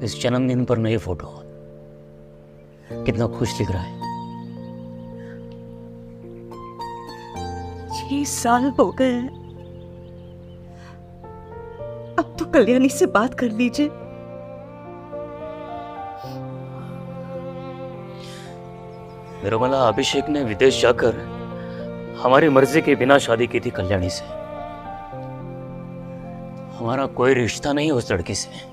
इस जन्मदिन पर नई फोटो, कितना खुश दिख रहा है। 6 साल हो गए हैं। अब तो कल्याणी से बात कर लीजिए। निर्मला, अभिषेक ने विदेश जाकर हमारी मर्जी के बिना शादी की थी कल्याणी से। हमारा कोई रिश्ता नहीं उस लड़की से।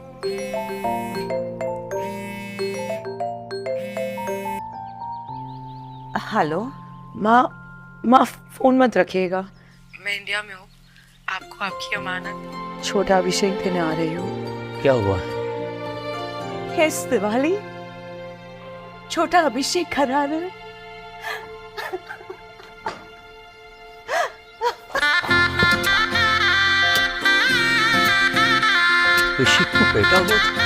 हेलो माँ फोन मत रखिएगा। मैं इंडिया में हूँ। आपको आपकी अमानत छोटा अभिषेक देने आ रही हूँ। क्या हुआ? यस दिवाली, छोटा अभिषेक घर आ रहा है। अभिषेक को बेटा हुआ था?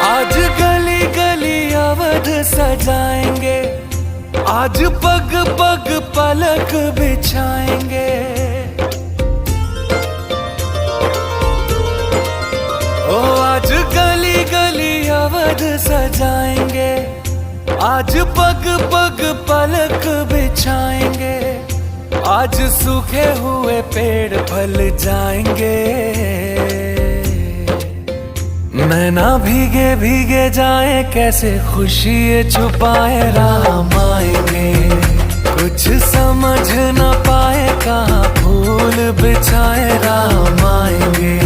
आज गली गली अवध सजाएंगे, आज पग पग पलक बिछाएंगे। ओ आज गली गली अवध सजाएंगे, आज पग पग पलक बिछाएंगे। आज सूखे हुए पेड़ फल जाएंगे, नैना भीगे भीगे जाए कैसे खुशी ये छुपाए राम आएंगे। कुछ समझ न पाए कहाँ फूल बिछाए राम आएंगे।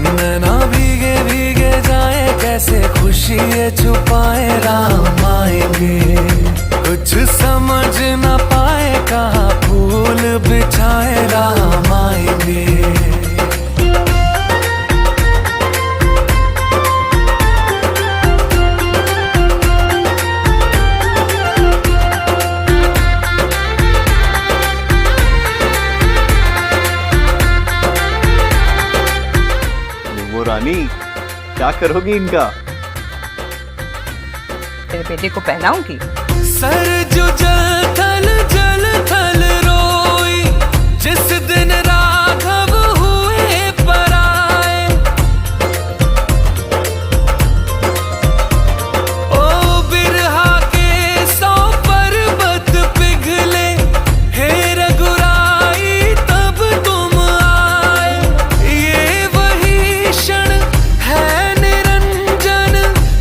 नैना भीगे भीगे जाए कैसे खुशी ये छुपाए राम आएंगे। कुछ समझ न पाए कहाँ फूल बिछाए राम आएंगे। रानी, क्या करोगी इनका? तेरे बेटे को पहनाऊंगी। सर जो जल थल रोई, जिस दिन राघव हुए पराए। ओ बिरहा के 100 पर्वत पिघले, हे रघुराई तब तुम आए। ये वही क्षण है निरंजन,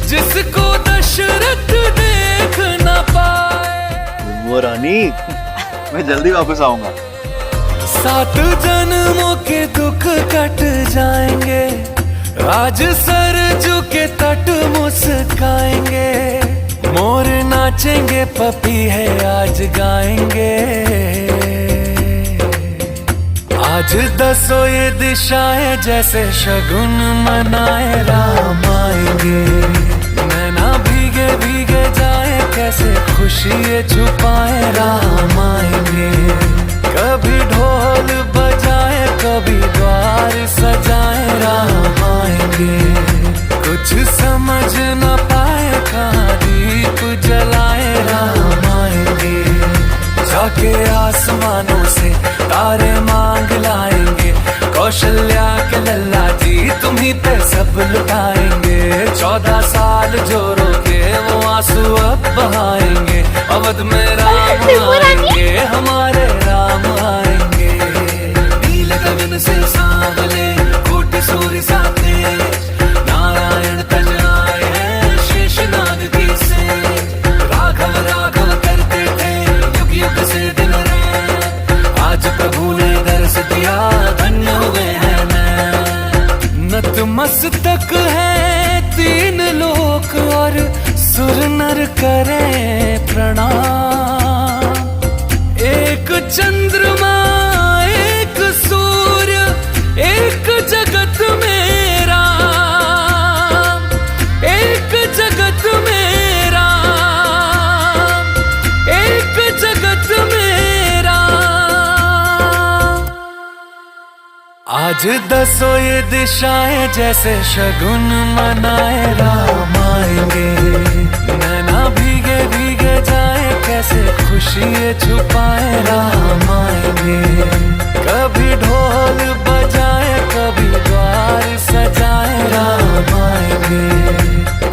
जिसको दशरथ देख न पाए। वो रानी, मैं जल्दी वापस आऊंगा। 7 जन्मों के दुख कट जाएंगे, आज सरजू के तट मुस्काएंगे। मोर नाचेंगे, पपी है आज गाएंगे। आज 10 ये दिशाएं जैसे शगुन मनाए राम आएंगे। नैना भीगे भीगे जाए कैसे खुशी ये छुपाए राम आएंगे। कभी ढोल बजाए कभी द्वार सजाए राम आएंगे। कुछ समझ न पाए कहाँ दीप जलाए राम आएंगे। जाके आसमानों से तारे मांग लाएंगे, कौशल्या के लल्ला जी तुम्हीं पे सब लुटाएंगे। 14 साल जो रोके वो आंसू अब बहाएंगे। अवध में राम आएंगे, हमारे राम आएंगे। नील गगन से सांवले, कोटि सूर्य सा तेज, नारायण तज आए हैं शेषनाग की सेज। राघव राघव करते थे युग युग से दिन रात, आज प्रभु ने दर्श दिया धन्य हुए हैं नैन। नतमस्तक है 3 लोक और सुर नर करें प्रणाम। एक चंद्रमा एक सूर्य एक जगत में राम, एक जगत में राम, एक जगत में राम। आज 10 ये दिशाएं जैसे शगुन मनाए राम आएंगे। नैना भीगे भीगे जाए खुशियाँ छुपाए राम आएंगे। कभी ढोल बजाए कभी द्वार सजाए राम आएंगे।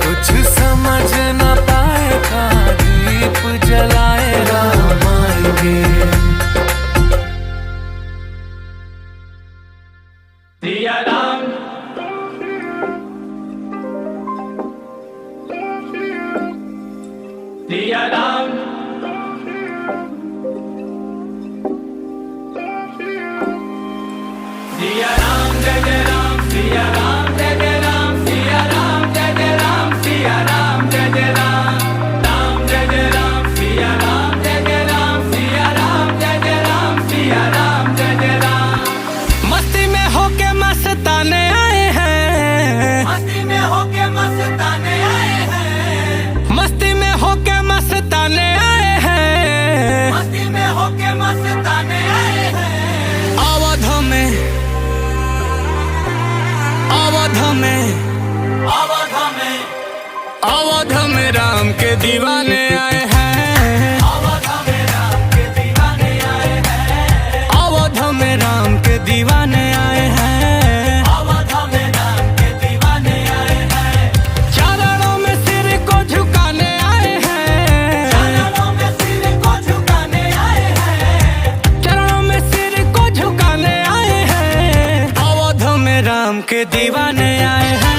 कुछ समझ न पाए कहाँ दीप जलाए राम आएंगे। सिया राम सिया राम सिया राम जय जय राम सिया राम जय जय राम सिया राम जय जय राम सिया राम जय जय राम जय जय राम सिया राम जय जय राम सिया राम जय जय राम सिया राम जय जय राम। मस्ती में होके मस्ताने आए हैं, मस्ती में होके मस्ताने आए हैं, मस्ती में होके मस्ताने आए हैं, मस्ती में होके मस्ताने आए हैं। अवध में अवध में अवध में अवध में राम के दीवाने आए हैं। अवध में राम के दीवाने आए हैं। अवध में राम के दीवाने आए हैं। अवध में राम के दीवाने आए हैं। चरणों में सिर को झुकाने आए हैं। चरणों में सिर को झुकाने आए हैं। चरणों में सिर को झुकाने आए हैं। अवध में राम के दीवाने आए हैं।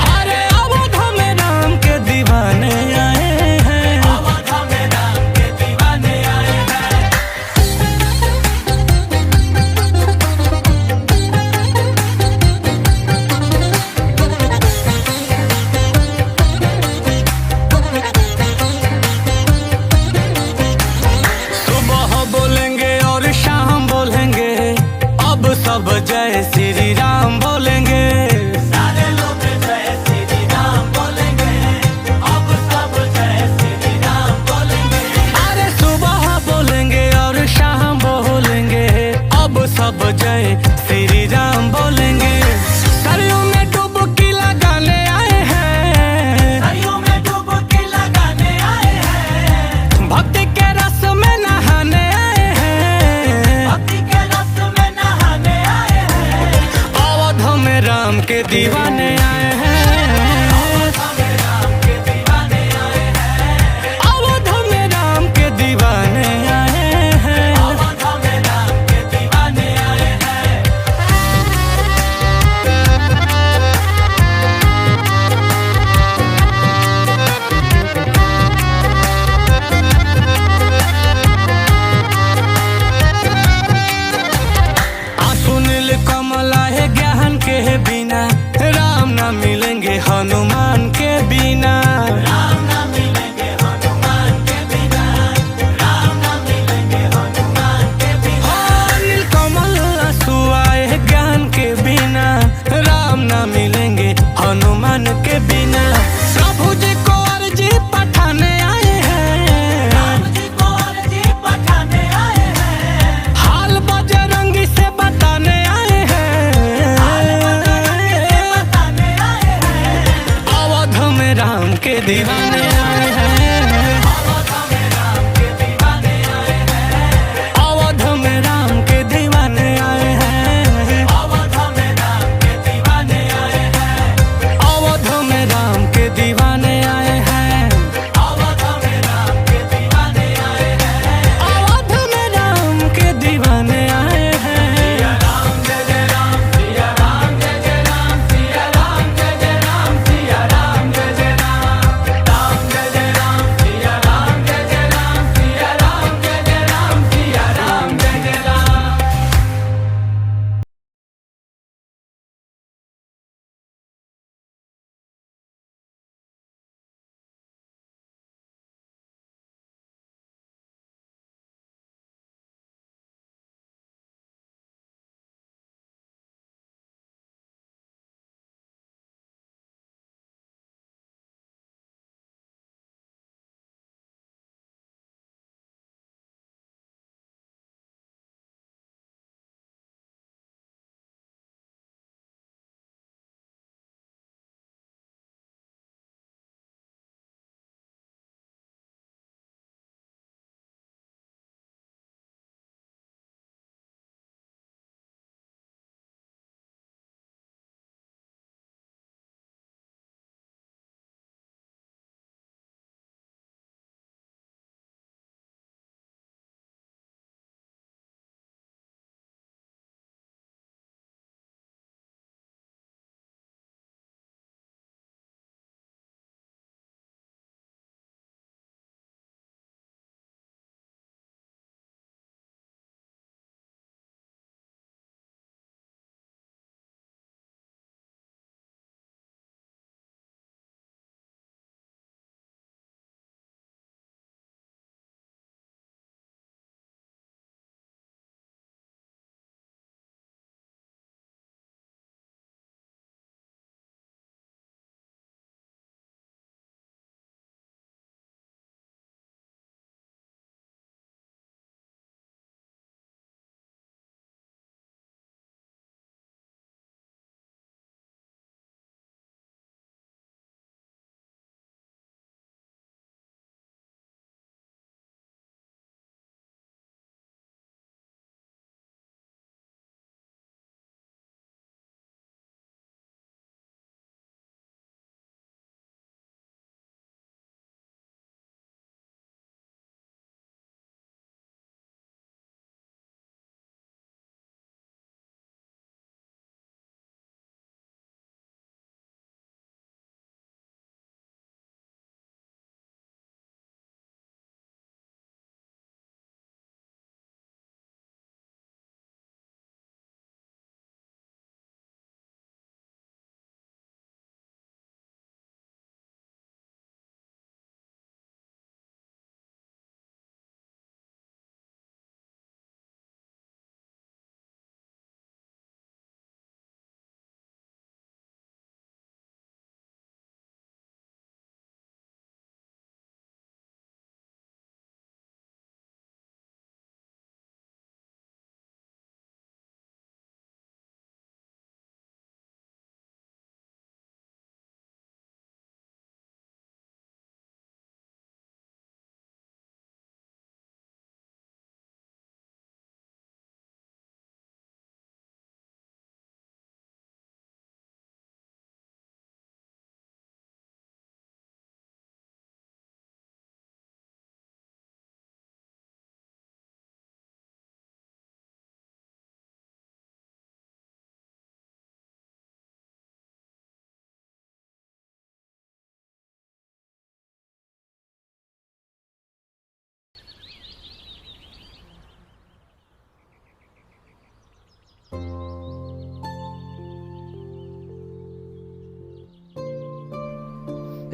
अरे अवध में राम के दीवाने आए हैं। अवध में राम के दीवाने आए हैं। सुबह बोलेंगे और शाम बोलेंगे, अब सब जय श्री राम बोलेंगे। सारे लोग जय श्री राम बोलेंगे, अब सब जय श्री राम बोलेंगे। अरे सुबह बोलेंगे और शाम बोलेंगे, अब सब जय श्री राम बोलेंगे। सरयू में डुबकी लगाने आए हैं। सरयू में डुबकी लगाने आए हैं। भक्ति के रस में नहाने आए हैं। भक्ति के रस में नहाने आए हैं। अवध में राम के दीवाने आए हैं। अवध में राम के दीवाने आए हैं। अवध में राम के दीवाने आए हैं। अवध में राम के दीवाने आए हैं। सुनील कमला है ज्ञान के बिना राम न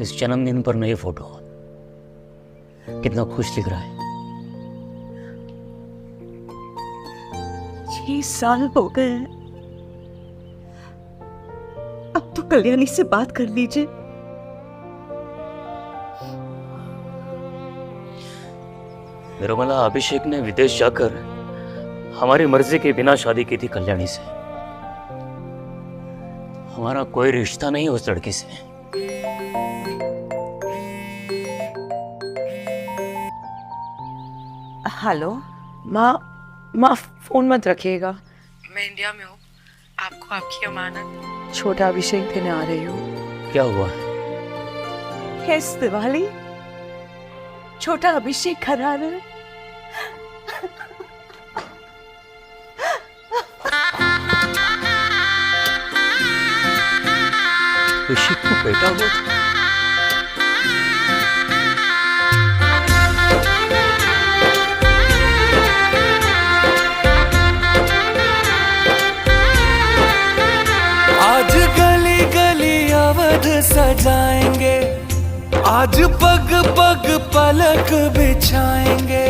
इस जन्मदिन पर नई फोटो, कितना खुश दिख रहा है। 6 साल हो गए हैं। अब तो कल्याणी से बात कर लीजिए। निर्मला, अभिषेक ने विदेश जाकर हमारी मर्जी के बिना शादी की थी कल्याणी से। हमारा कोई रिश्ता नहीं उस लड़की से। हेलो माँ फोन मत रखिएगा। मैं इंडिया में हूँ। आपको आपकी अमानत छोटा अभिषेक देने आ रही हूँ। क्या हुआ? इस दिवाली छोटा अभिषेक घर आ रहा है। अभिषेक को बेटा हुआ था? आज गली गली अवध सजाएंगे, आज पग पग पलक बिछाएंगे।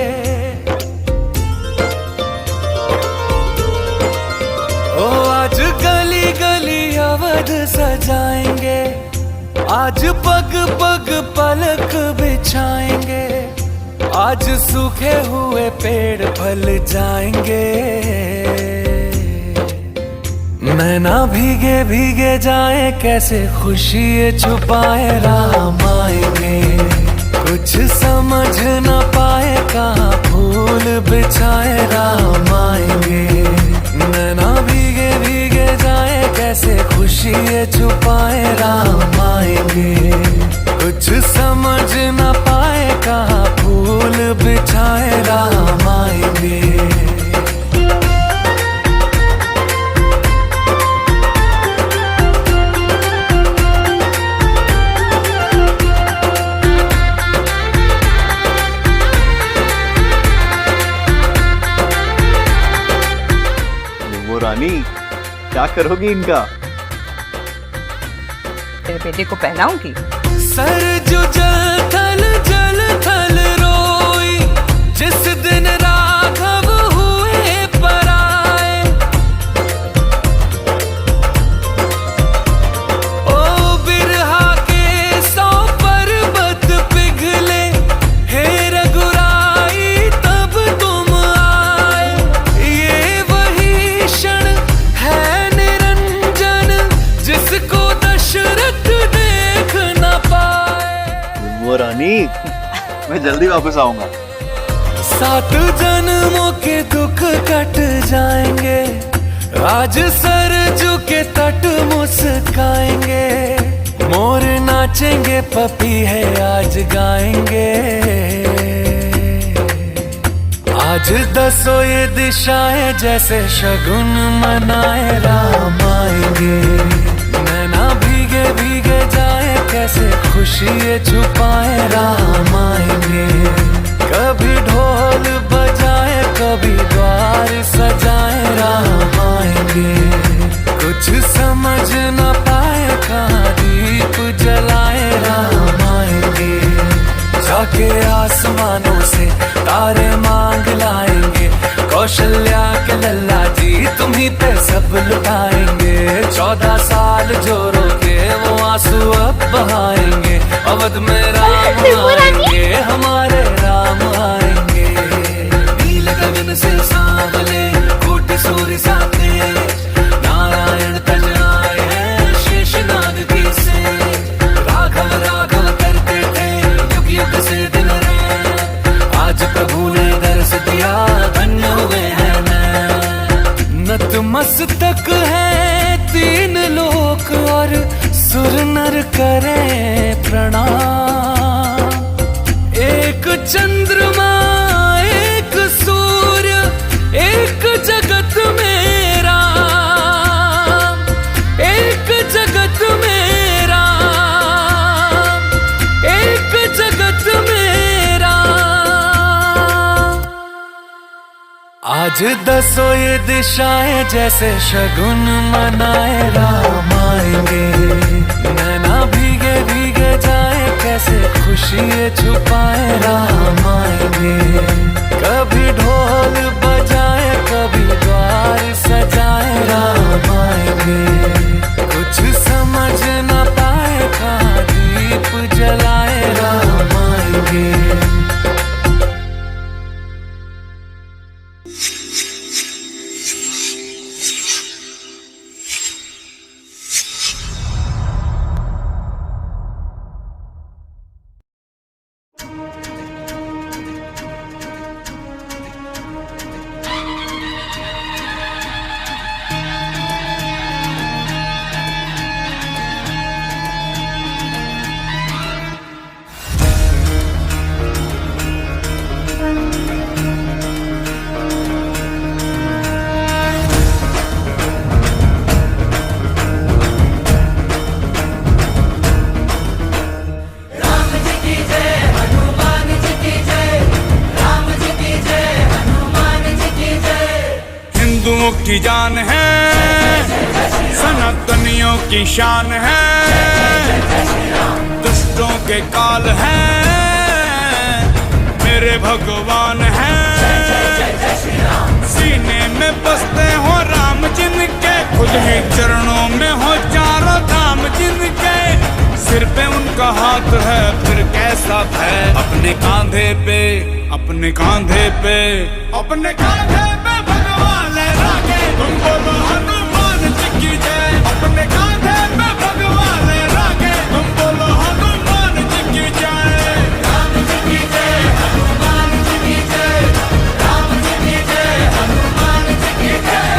ओ आज गली गली अवध सजाएंगे, आज पग पग पलक बिछाएंगे। आज सूखे हुए पेड़ फल जाएंगे, नैना भीगे भीगे जाए कैसे खुशी छुपाए राम आएंगे। कुछ समझ न पाए कहाँ फूल बिछाए राम आएंगे। नैना भीगे भीगे जाए कैसे खुशी छुपाए राम आएंगे। कुछ समझ न पाए कहाँ फूल बिछाए राम आएंगे। रानी, क्या करोगी इनका? तेरे बेटे को पहनाऊंगी। सर जो जल थल रोई, जिस दिन राघव हुए पराए। ओ बिरहा के 100 पर्वत पिघले, हे रघुराई तब तुम आए। ये वही क्षण है निरंजन, जिसको दशरथ देख न पाए। वो रानी, मैं जल्दी वापस आऊंगा। 7 जन्मों के दुख कट जाएंगे, आज सरजू के तट मुस्काएंगे। मोर नाचेंगे, पपी है आज गाएंगे। आज 10 ये दिशाएं जैसे शगुन मनाए राम आएंगे। नैना भीगे भीगे जाए कैसे खुशी छुपाए राम आएंगे। कभी ढोल बजाए कभी द्वार सजाए राम आएंगे। कुछ समझ न पाए कहाँ दीप जलाए राम आएंगे। जाके आसमानों से तारे मांग लाएंगे, कौशल्या के लल्ला जी तुम्हीं पे सब लुटाएंगे। 14 साल जो रोके वो आंसू अब बहाएंगे। अवध में राम आएंगे, हमारे राम आएंगे। नील गगन से सांवले कोटि सूर्य साथे, नारायण तज आए हैं शेषनाग की से। राघव राघव करते थे युग युग से दिन रात, आज प्रभु ने दर्श दिया धन्य हुए हैं नैन। नतमस्तक है 3 लोक और सुर नर करें प्रणाम। एक चंद्रमा एक सूर्य एक जगत में राम, एक जगत में राम, एक जगत में राम। आज 10 ये दिशाएं जैसे शगुन मनाए राम आएंगे। नैना भीगे भीगे जाए से खुशी छुपाए राम आएंगे। कभी ढोल बजाए कभी द्वार सजाए राम आएंगे। कुछ समझ न पाए का दीप जलाए राम आएंगे। हिंदुओं की जान है, सनातनियों की शान है, दुष्टों के काल है, मेरे भगवान है। सीने में बसते हो राम जिनके, खुद ही चरणों में हो चारों धाम जिनके। सिर पे उनका हाथ है फिर कैसा भय, अपने कांधे पे अपने कांधे पे अपने कांधे पे भगवान रागे। तुम बोलो हनुमान जी की जय, अपने कांधे पे भगवान रागे। तुम बोलो हनुमान जी की जय, राम जी की जय, हनुमान जी की जय, राम जी की जय, हनुमान जी की जय।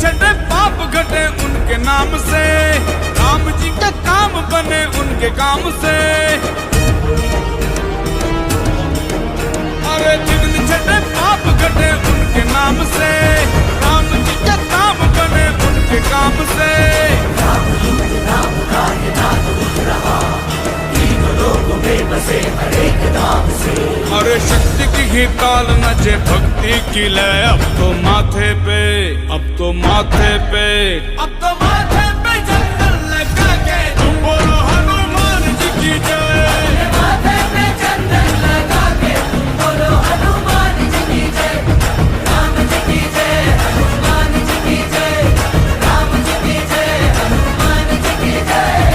छठे पाप घटे उनके नाम से, राम जी का काम बने उनके काम से। अरे जिन छठे पाप घटे उनके नाम से, राम जी का काम बने उनके काम से। अरे शक्ति की ही ताल नचे भक्ति की लय, अब तो माथे पे अब तो माथे पे अब तो माथे पे चंदन लगा के। तुम बोलो हनुमान जी की जय, माथे पे चंदन लगा के। तुम बोलो हनुमान जी की जय, राम जी की जय, हनुमान जी की जय, राम जी की जय, हनुमान जी की जय।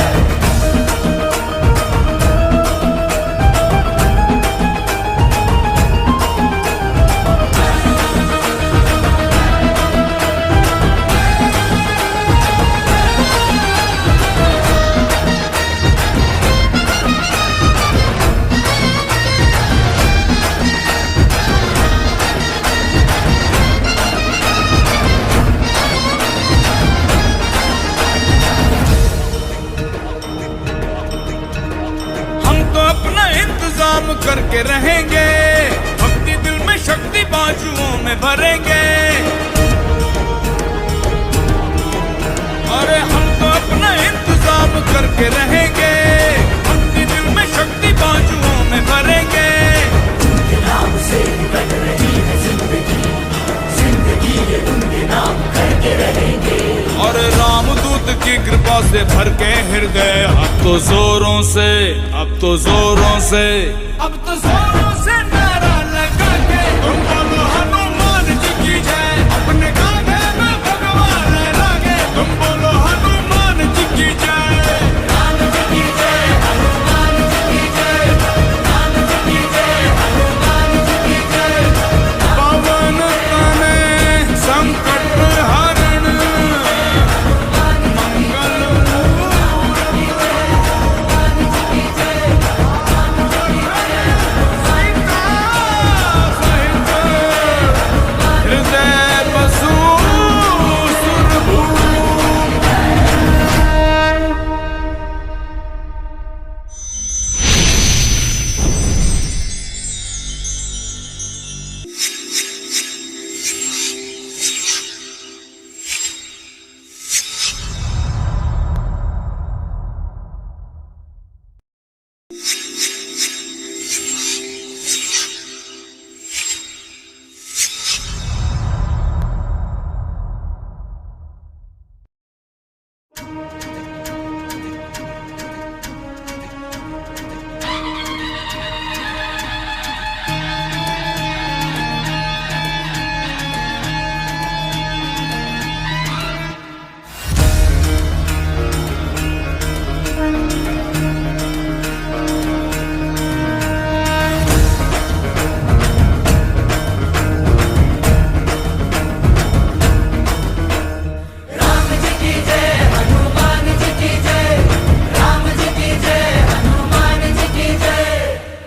करके रहेंगे, भक्ति दिल में शक्ति बाजुओं में भरेंगे। अरे हम तो अपना इंतजाम करके रहेंगे, भक्ति दिल में शक्ति बाजुओं में भरेंगे। उनके नाम से बन रही है जिंदगी, जिंदगी ये उनके नाम करके रहेंगे। और रामदूत की कृपा से भर के हृदय, अब तो जोरों से अब तो जोरों से अब तो जोरों से नारा लगा के। तुम बोलो हनुमान जी की जय, अपने कांधे में भगवान लागे। तुम बोलो हनुमान जी की जय, राम जी की जय, हनुमान जी की जय, राम जी की जय, हनुमान जी की जय। पवन तनय संकट हरण मंगल मूर्ति, हनुमान जी की जय,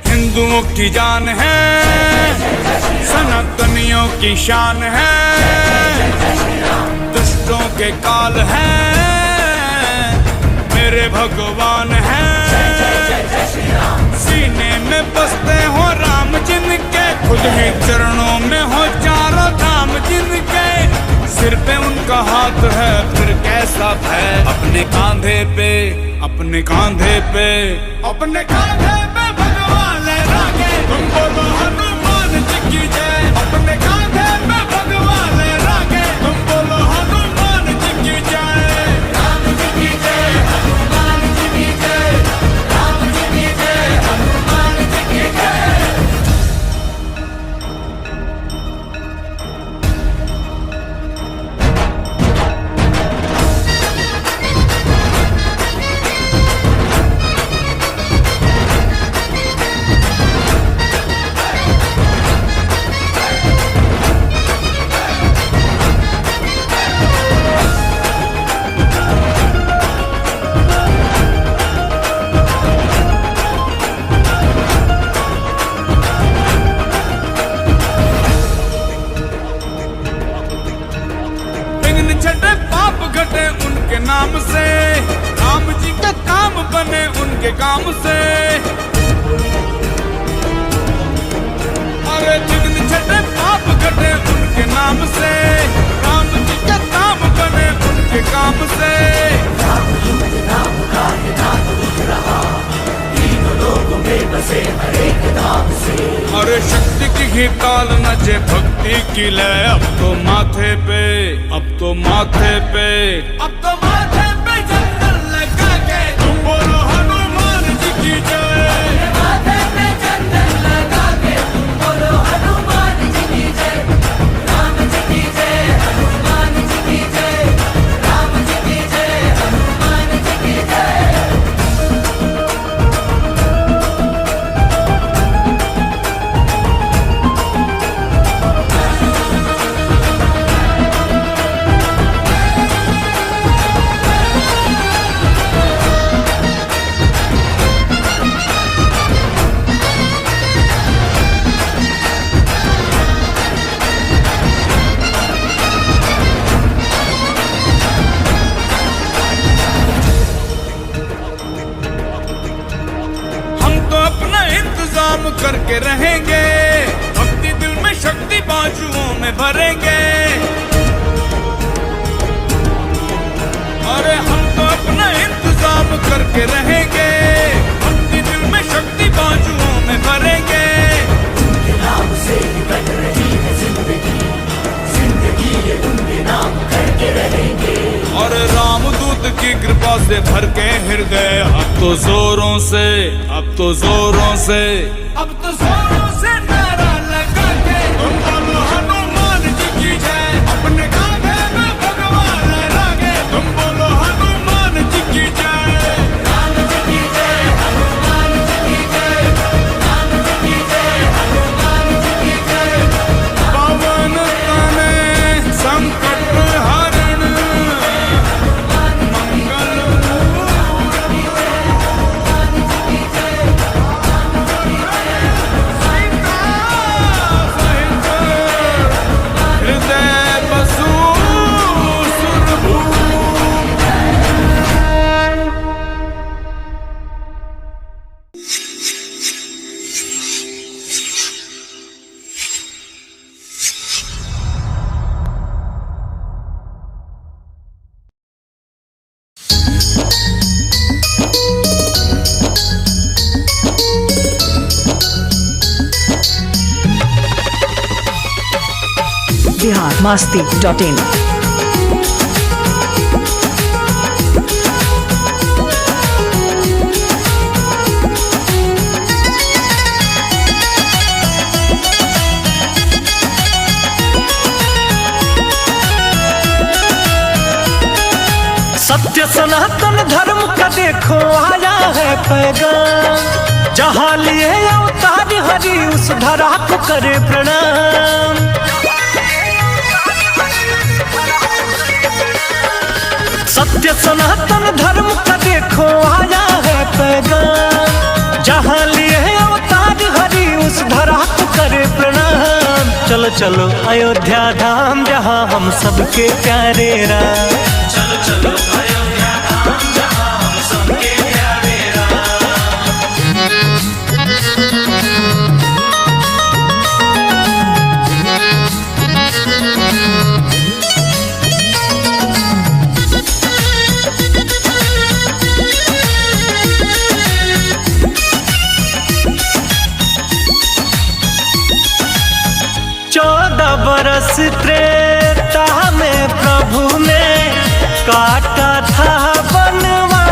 हिंदुओं की जान है, सनातनियों की शान है, दुष्टों के काल है, मेरे भगवान है। सीने में बसते हो राम जिनके, खुद ही चरणों में हो चारों धाम जिनके, सिर पे उनका हाथ है फिर कैसा भय। अपने कांधे पे, अपने कांधे पे, अपने कांधे पे भगवान लहराके, तुम बोलो हनुमान जी की जय। अपने कांधे पे भगवान लहराके, तुम बोलो हनुमान जी की जय। राम जी की जय, हनुमान जी की जय, राम जी की जय, हनुमान जी की जय। छठे पाप घटे उनके नाम से, राम जी का काम बने उनके काम से। अरे जितने छठे पाप घटे उनके नाम से, राम जी का काम बने उनके काम से। राम युक्त नाम का ये नाम उठ रहा, तीनों लोगों में बसे हर एक धाम से। अरे शक्ति की ही ताल नचे भक्ति की लय, अब तो माथे पे, अब तो माथे पे, अब तो माथे पे चंदन लगा के, तुम बोलो हनुमान जी की जय। माथे पे चंदन लगा के, तुम बोलो हनुमान जी की जय। राम जी की जय, हनुमान जी की जय, राम जी की जय, हनुमान जी की जय। करके रहेंगे, भक्ति दिल में शक्ति बाजुओं में भरेंगे। अरे हम तो अपना इंतजाम करके रहेंगे, भक्ति दिल में शक्ति बाजुओं में भरेंगे। उनके नाम से ही बन रही है जिंदगी, जिंदगी ये उनके नाम करके रहेंगे। और रामदूत की कृपा से भर के हृदय, अब तो जोरों से, अब तो जोरों से, अब तो जोरों से नारा लगा के, तुम बोलो हनुमान जी की जय। अपने कांधे में भगवान लहराके, तुम बोलो हनुमान जी की जय। राम जी की जय, हनुमान जी की जय, राम जी की जय, हनुमान जी की जय। पवन तनय संकट हरण, मंगल हृदय बसु सुरभू। biharmasti.in सत्य सनातन धर्म का देखो आया है पैगाम, जहाँ लिए अवतार हरि उस धरा को करे प्रणाम। सत्य सनातन धर्म का देखो आया है पैगाम, जहाँ लिए अवतार हरि उस धरा को करे प्रणाम। चलो चलो अयोध्या धाम जहाँ हम सबके प्यारे राम, चलो चलो अयोध्या धाम जहाँ हम सबके प्यारे बरस त्रेता में प्रभु ने काटा था बनवा,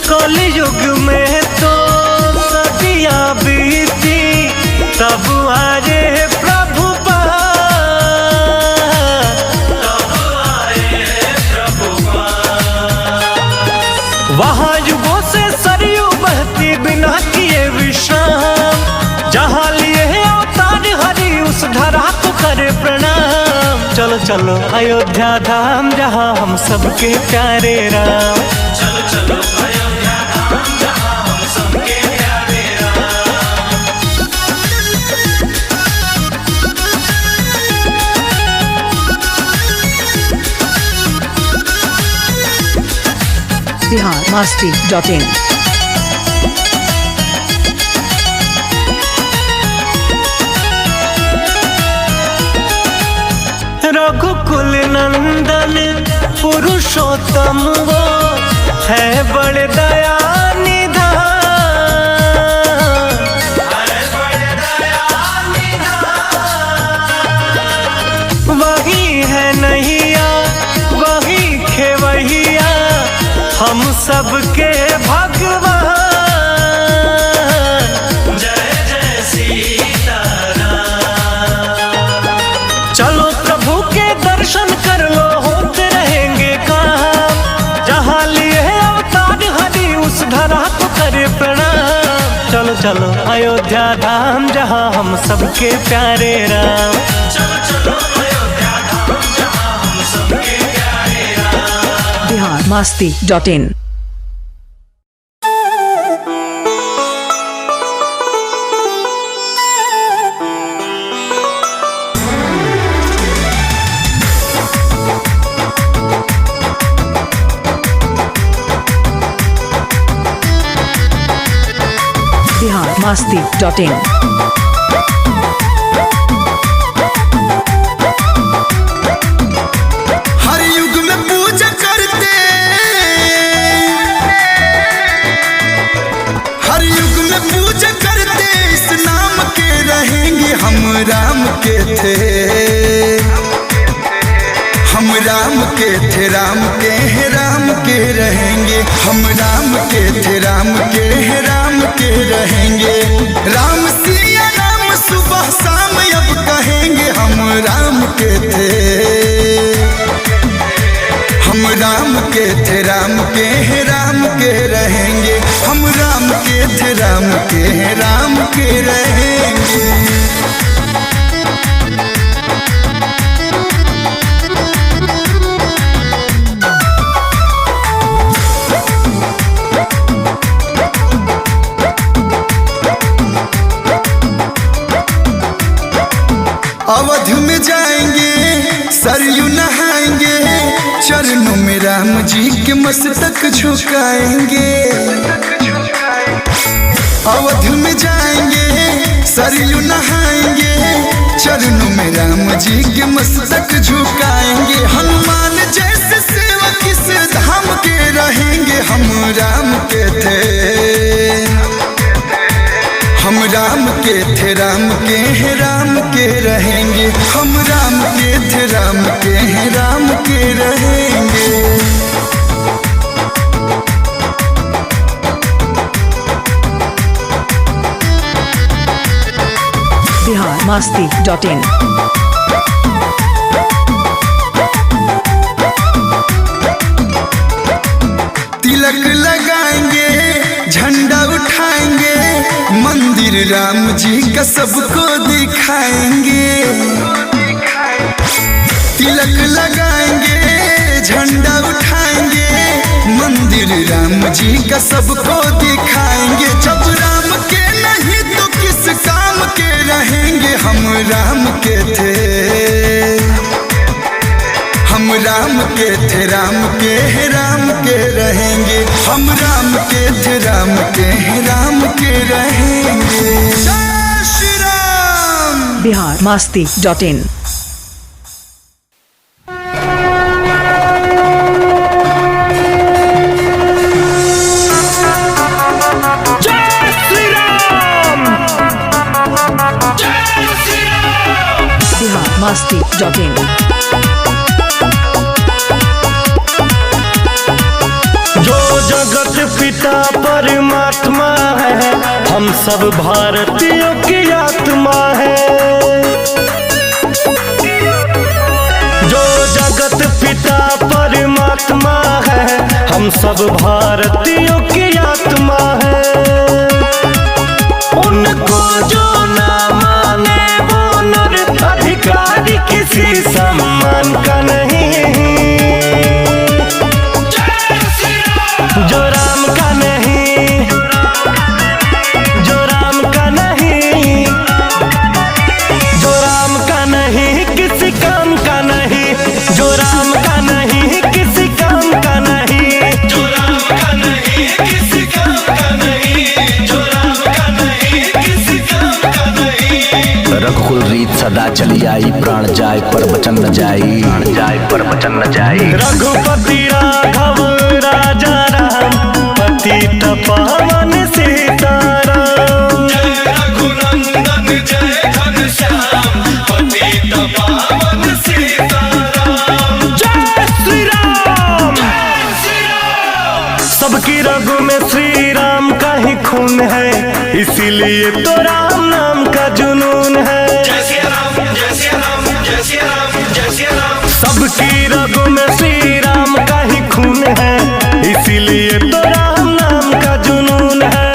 कलयुग में तो सदियां बीती तब आए प्रभु वहाँ युगों से सरयू बहती बिना किए विश्राम, जहाँ लिए अवतार हरि उस धरा को करे प्रणाम। चलो चलो अयोध्या धाम जहाँ हम सबके प्यारे राम, चलो चलो अयोध्या धाम जहाँ हम सबके प्यारे biharmasti.in रघुकुल नंदन पुरुषोत्तम वो है बड़े दया निधान, वही है नैया वही खेवैया हम सबके भगवान। जय जय सीताराम। चलो प्रभु के दर्शन कर लो होते रहेंगे काम, जहाँ लिए अवतार हरि उस धरा को करे प्रणाम। चलो चलो अयोध्या धाम जहाँ हम सबके प्यारे राम, चलो चलो अयोध्या धाम जहाँ हम सबके प्यारे राम। biharmasti.in biharmasti.in हर युग में पूजा करते, हर युग में पूजा करते इस नाम के रहेंगे हम राम के थे, हम राम के थे राम के हैं राम के रहेंगे, हम राम के थे राम के हैं राम के रहेंगे। राम सिया राम सुबह शाम अब कहेंगे हम राम के थे, हम राम के थे राम के हैं राम के रहेंगे, हम राम के थे राम के हैं राम के रहेंगे। अवध में जाएंगे सरयू नहाएंगे, चरणों में राम जी के मस्तक झुकाएंगे। अवध में जाएंगे सरयू नहाएंगे, चरणों में राम जी के मस्तक झुकाएंगे। हनुमान जैसे सेवक इस धाम के रहेंगे, हम राम के थे, हम राम के थे राम के हैं राम के रहेंगे, हम राम के थे राम के हैं राम के रहेंगे। biharmasti.in तिलक लगाएंगे झंडा उठाएंगे मंदिर राम जी का सबको दिखाएंगे। तिलक लगाएंगे झंडा उठाएंगे मंदिर राम जी का सबको दिखाएंगे। जब राम के नहीं तो किस काम के रहेंगे। हम राम के थे, हम राम के थे, राम के हैं, राम के रहेंगे। हम राम के थे, राम के हैं, राम के रहेंगे। जय श्री राम। biharmasti.in biharmasti.in जो जगत पिता परमात्मा है, हम सब भारतीयों की आत्मा है। जो जगत पिता परमात्मा है, हम सब भारतीयों की आत्मा है। उनको जो ना माने वो नर अधिकारी किसी सम्मान का नहीं। जो राम का नहीं, जो राम का नहीं, जो राम का नहीं किसी काम का नहीं। जो राम का नहीं किसी काम का नहीं। जो राम का नहीं किसी काम का नहीं। जो राम का नहीं किसी काम का नहीं। रघुकुल रीत सदा चली आई, प्राण जाए पर वचन न जाई, प्राण जाए पर वचन न जाई। रघुपति राघव राजा राम, पतित पावन सीताराम। जय रघुनंदन जय घनश्याम, पतित पावन सीताराम। जय श्री राम। सबकी रघु में श्री राम का ही खून है, इसीलिए तो राम नाम का जुनून है। जय श्री राम, जय श्री राम, जय श्री राम, जय श्री राम। सबकी रघु में श्री राम का ही खून है, इसीलिए तो राम नाम का जुनून है।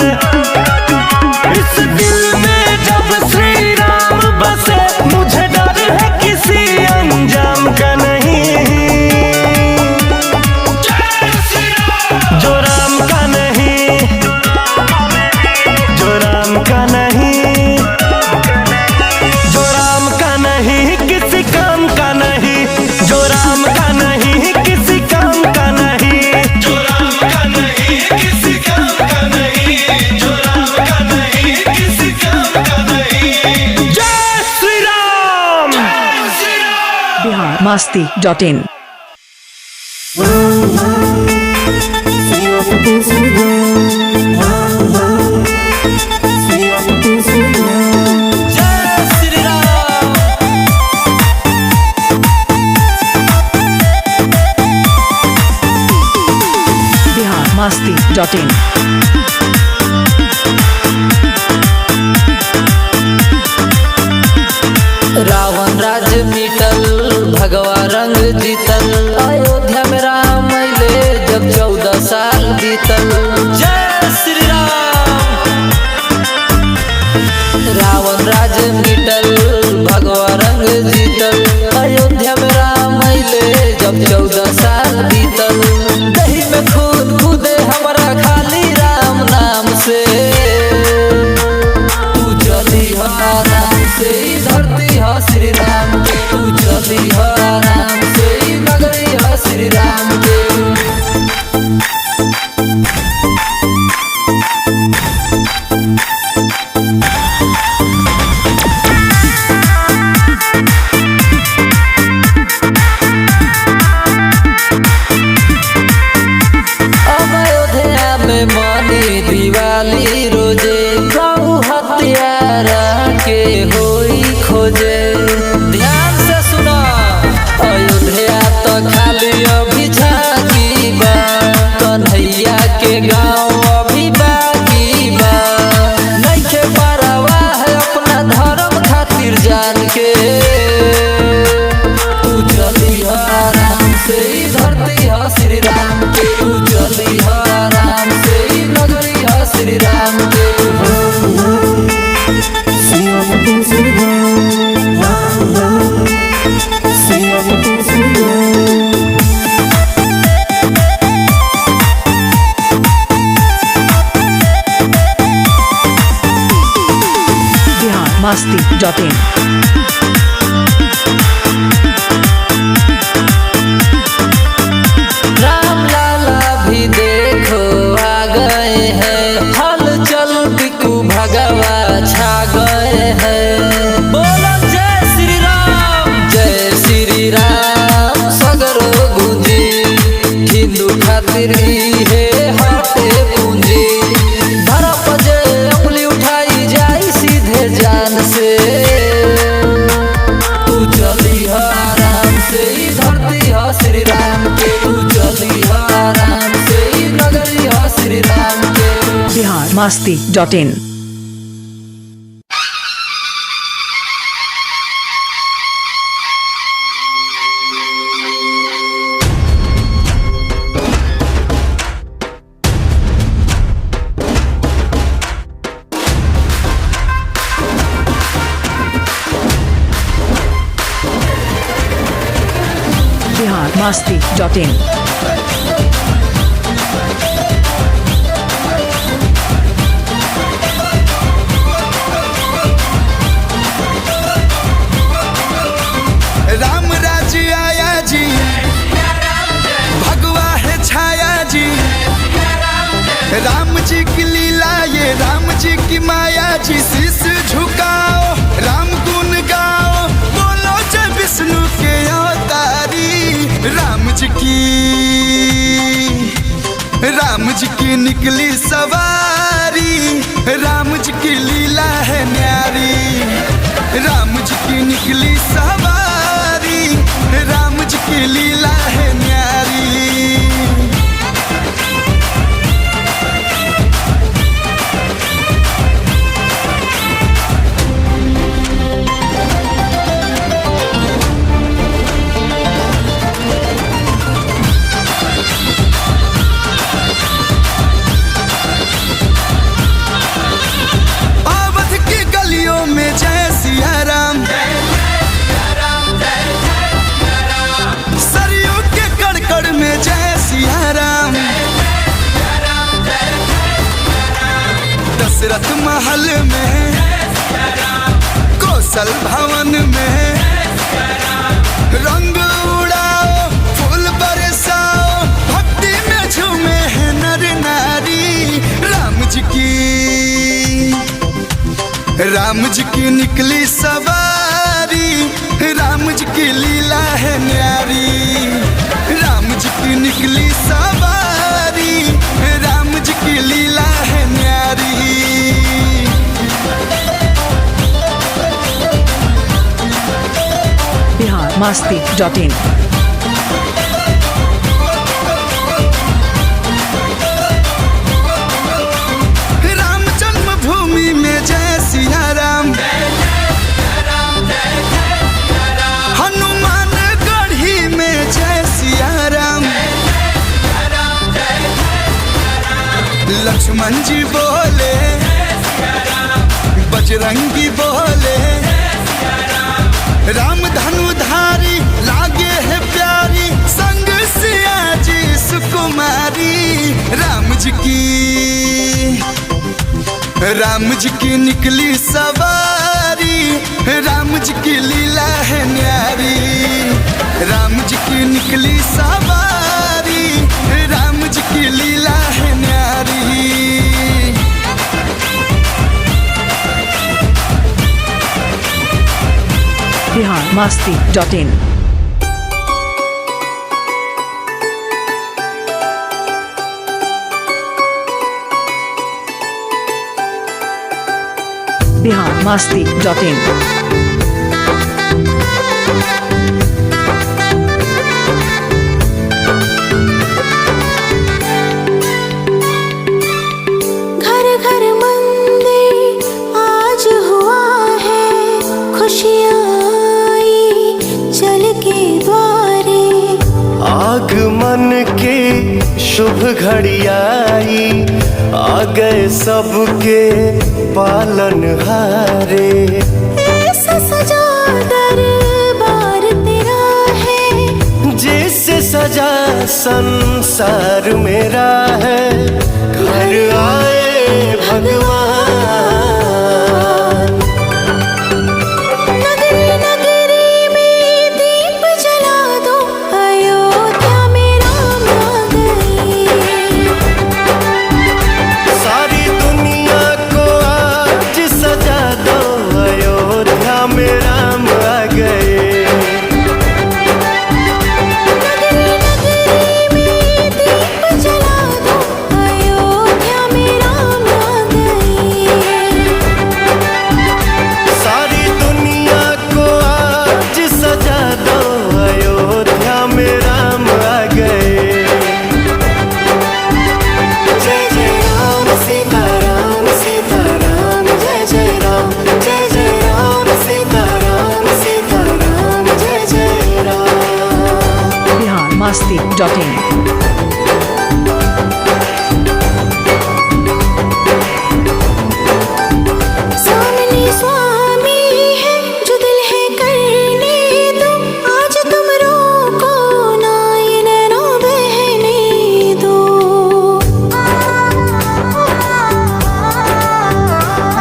इस दिल में जब श्री राम बसे, मुझे डर है किसी अंजाम का नहीं। जो राम का नहीं, जो राम का नहीं, जो राम का नहीं किसी काम का नहीं। जो राम का नहीं किसी काम का नहीं। जो राम का नहीं किसी काम का नहीं। जो राम का नहीं किसी काम का नहीं। जय श्री राम। biharmasti.in जय श्री राम। biharmasti.in रावण राज मिटल, भगवा रंग जीतल। अयोध्या में राम अइले जब 14 साल बीतल। जय श्री राम। रावण राज मिटल, भगवा रंग जीतल। अयोध्या में राम अइले जब 14 साल बीतल। दही में खून कूदे हमारा खाली राम नाम से। तू चली हो आराम से, धरती हो श्री राम के। तू चली हो आराम से, नगरी हो श्री राम के। अब अयोध्या में मानी दिवाली रोजे। गौ हत्यारा के होई खोजे। के तू चली आराम से ही धरती है श्री राम के तू चली आराम से ही नगरी है श्री राम के biharmasti.in राम लाला भी देखो आ गए हैं हल चल बिकू भगवा छा गए हैं बोलो जय श्री राम सगरो गुंजी हिंदू खातिर ही है हटे पूंजी धरप जे उंगली उठाई जाई सीधे जान से तू चली आराम से ही धरती है श्री राम के तू चली आराम से ही नगरी है श्री राम के biharmasti.in biharmasti.in राम राज्य आया जी भगवा है छाया जी राम जी की लीला ये राम जी की माया जी शीश झुकाओ राम गुण गाओ बोलो जय विष्णु के अवतारी राम जी की निकली सवारी राम जी की लीला है न्यारी राम जी की निकली सवारी राम जी की लीला है न्यारी अवध की गलियों में जय सिया राम सरयू के कड़कड़ में जय सिया राम दशरथ महल में कौशल भवन में रंग उड़ाओ फूल बरसाओ भक्ति में झूमे हैं नर नारी राम जी की निकली सवारी राम जी की लीला है न्यारी राम जी की निकली सवारी राम जी की लीला है न्यारी biharmasti.in राम जन्मभूमि में जय सिया राम हनुमान गढ़ी में जय सिया राम लक्ष्मण जी बोले बजरंगी बोले राम धनुधारी लागे है प्यारी संग सिया जी सुकुमारी राम जी की निकली सवारी राम जी की लीला है न्यारी राम जी की निकली सवारी राम जी की लीला है न्यारी biharmasti.in biharmasti.in घर घर मंदिर आज हुआ है खुशियाँ शुभ घड़ी आई, आ गए सबके पालन हारे। ऐसा सजा दरबार तेरा है, जैसे सजा संसार मेरा है। घर आए भगवान, नगरी नगरी में दीप जला दो, अयोध्या में राम आ गए। सारी दुनिया को आज सजा दो, अयोध्या में राम आ गए। नगरी नगरी में दीप जला दो, अयोध्या में राम आ गए। सारी दुनिया को आज सजा दो, अयोध्या में राम आ गए। जय जय राम सीता राम सीता राम, जय जय राम, जय जय राम सीता राम सीता राम, जय जय राम। बिहार मस्ती डॉट इन। सामने स्वामी है जो दिल है करने दो, आज तुम रोको ना ये नैना बहने दो।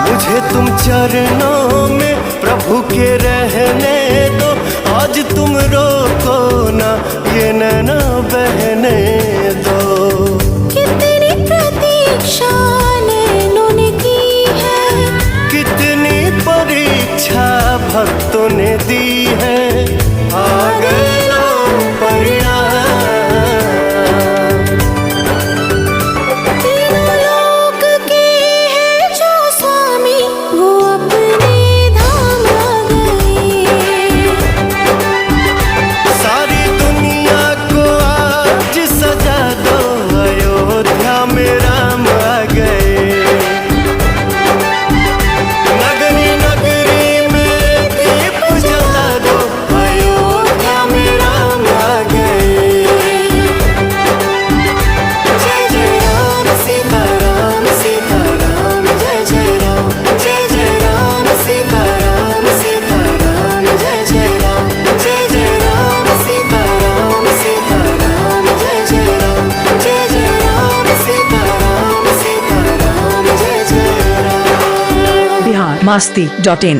मुझे तुम चरणों में प्रभु के रहने दो, आज तुम रोको ना ये नैना बहने दो। कितनी प्रतीक्षा नैनों ने की है, कितनी परीक्षा भक्तों ने दी है। आ गए लो परिणाम, तीनों लोक के हैं जो स्वामी, वो अपने धाम आ गए। सारी दुनिया को आज सजा दो, अयोध्या में राम आ गए। नगरी नगरी में दीप जला दो, अयोध्या में राम आ गए। जय जय राम सीता राम सीता राम, जय जय राम, जय जय राम सीता राम सीता राम, जय जय राम, जय जय राम सीता राम सीता राम, जय जय राम, जय जय राम सीता राम सीता राम, जय जय राम। बिहार मस्ती डॉट इन।